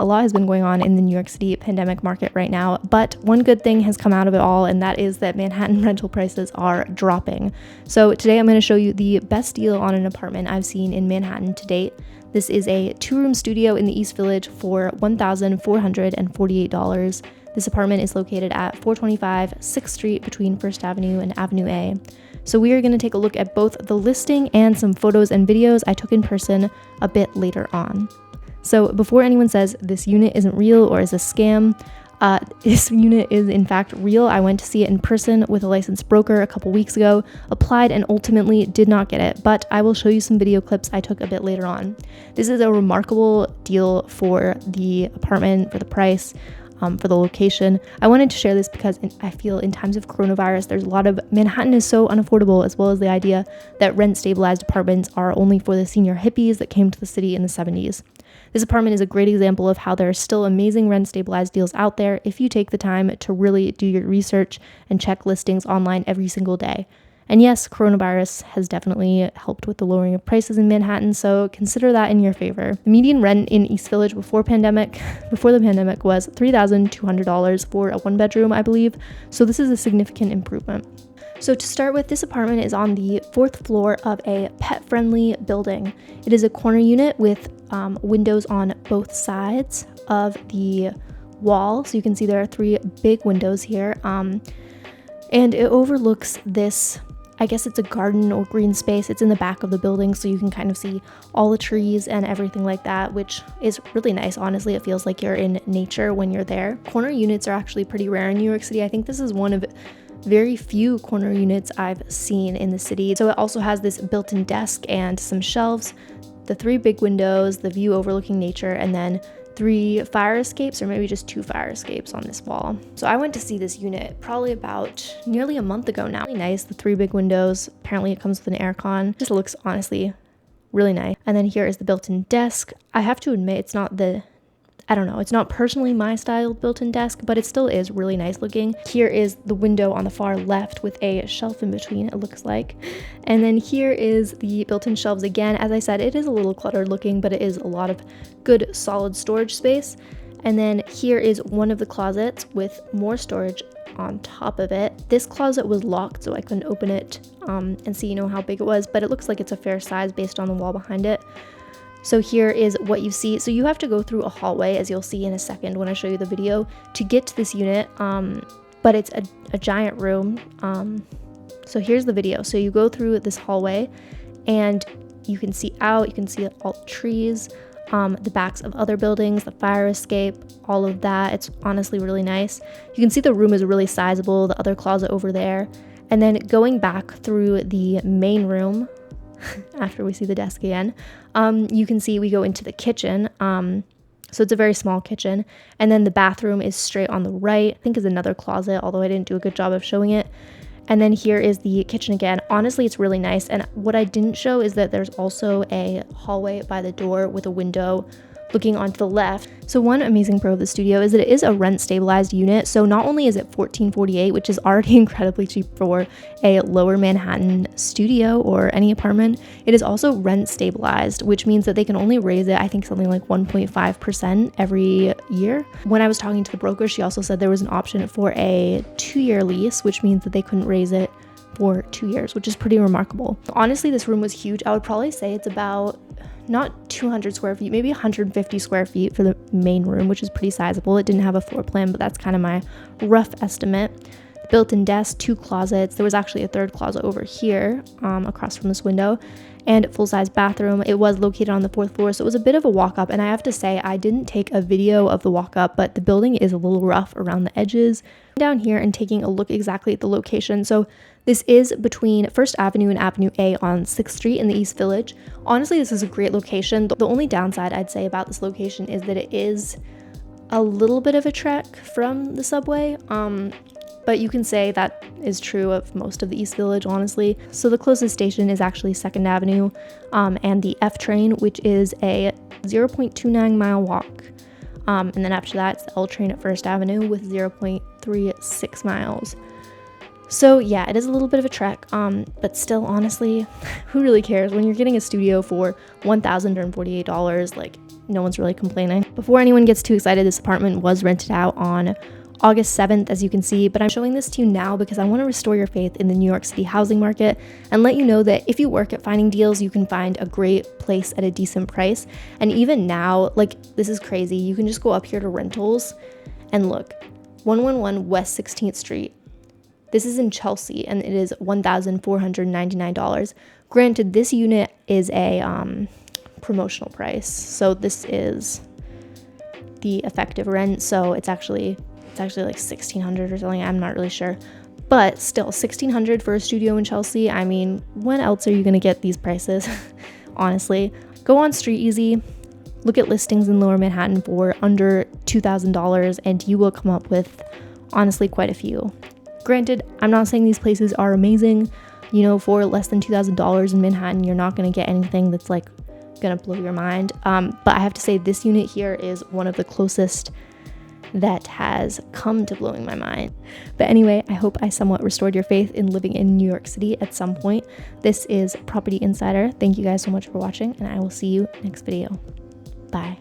A lot has been going on in the New York City pandemic market right now, but one good thing has come out of it all, and that is that Manhattan rental prices are dropping. So today I'm going to show you the best deal on an apartment I've seen in Manhattan to date. This is a 2-room studio in the East Village for $1,448. This apartment is located at 425 6th Street between 1st Avenue and Avenue A. So we are going to take a look at both the listing and some photos and videos I took in person a bit later on. So before anyone says this unit isn't real or is a scam, this unit is in fact real. I went to see it in person with a licensed broker a couple weeks ago, applied and ultimately did not get it, but I will show you some video clips I took a bit later on. This is a remarkable deal for the apartment, for the price, for the location. I wanted to share this because I feel in times of coronavirus, there's a lot of Manhattan is so unaffordable, as well as the idea that rent stabilized apartments are only for the senior hippies that came to the city in the 70s. This apartment is a great example of how there are still amazing rent stabilized deals out there if you take the time to really do your research and check listings online every single day. And yes, coronavirus has definitely helped with the lowering of prices in Manhattan, so consider that in your favor. The median rent in East Village before the pandemic was $3,200 for a 1-bedroom, I believe, so this is a significant improvement. So to start with, this apartment is on the 4th floor of a pet-friendly building. It is a corner unit with windows on both sides of the wall, so you can see there are 3 big windows here, and it overlooks this, I guess it's a garden or green space. It's in the back of the building, so you can kind of see all the trees and everything like that, which is really nice. Honestly, it feels like you're in nature when you're there. Corner units are actually pretty rare in New York City. I think this is one of very few corner units I've seen in the city. So it also has this built-in desk and some shelves, the 3 big windows, the view overlooking nature, and then 3 fire escapes, or maybe just 2 fire escapes on this wall. So I went to see this unit probably about nearly a month ago now. Really nice, the 3 big windows. Apparently it comes with an aircon. Just looks honestly really nice. And then here is the built-in desk. I have to admit, it's not personally my style built-in desk, but it still is really nice looking. Here is the window on the far left with a shelf in between, it looks like. And then here is the built-in shelves again. As I said, it is a little cluttered looking, but it is a lot of good solid storage space. And then here is one of the closets with more storage on top of it. This closet was locked, so I couldn't open it and see, how big it was, but it looks like it's a fair size based on the wall behind it. So here is what you see. So you have to go through a hallway, as you'll see in a second when I show you the video, to get to this unit, but it's a giant room. So here's the video. So you go through this hallway and you can see all the trees, the backs of other buildings, the fire escape, all of that. It's honestly really nice. You can see the room is really sizable, the other closet over there. And then going back through the main room, after we see the desk again, you can see we go into the kitchen. So it's a very small kitchen. And then the bathroom is straight on the right. I think is another closet, although I didn't do a good job of showing it. And then here is the kitchen again. Honestly, it's really nice. And what I didn't show is that there's also a hallway by the door with a window looking onto the left. So one amazing pro of the studio is that it is a rent stabilized unit. So not only is it $1,448, which is already incredibly cheap for a lower Manhattan studio or any apartment, it is also rent stabilized, which means that they can only raise it, I think something like 1.5% every year. When I was talking to the broker, she also said there was an option for a 2-year lease, which means that they couldn't raise it for 2 years, which is pretty remarkable. Honestly, this room was huge. I would probably say it's about not 200 square feet, maybe 150 square feet for the main room, which is pretty sizable. It didn't have a floor plan, but that's kind of my rough estimate. The built-in desk, 2 closets. There was actually a 3rd closet over here, across from this window, and full-size bathroom. It was located on the 4th floor, so it was a bit of a walk-up, and I have to say, I didn't take a video of the walk-up, but the building is a little rough around the edges. Down here and taking a look exactly at the location. So this is between 1st Avenue and Avenue A on 6th Street in the East Village. Honestly, this is a great location. The only downside I'd say about this location is that it is a little bit of a trek from the subway, but you can say that is true of most of the East Village, honestly. So the closest station is actually 2nd Avenue and the F train, which is a 0.29 mile walk. And then after that, it's the L train at 1st Avenue with 0.36 miles. So yeah, it is a little bit of a trek, but still, honestly, who really cares? When you're getting a studio for $1,048, like, no one's really complaining. Before anyone gets too excited, this apartment was rented out on August 7th, as you can see, but I'm showing this to you now because I want to restore your faith in the New York City housing market and let you know that if you work at finding deals, you can find a great place at a decent price. And even now, like, this is crazy. You can just go up here to rentals and look, 111 West 16th Street. This is in Chelsea and it is $1,499. Granted, this unit is a promotional price. So this is the effective rent. So it's actually like $1,600 or something. I'm not really sure, but still $1,600 for a studio in Chelsea. I mean, when else are you going to get these prices? Honestly, go on Street Easy, look at listings in Lower Manhattan for under $2,000 and you will come up with honestly quite a few. Granted, I'm not saying these places are amazing. You know, for less than $2,000 in Manhattan, you're not going to get anything that's like going to blow your mind. But I have to say this unit here is one of the closest that has come to blowing my mind. But anyway, I hope I somewhat restored your faith in living in New York City at some point. This is Property Insider. Thank you guys so much for watching, and I will see you next video. Bye.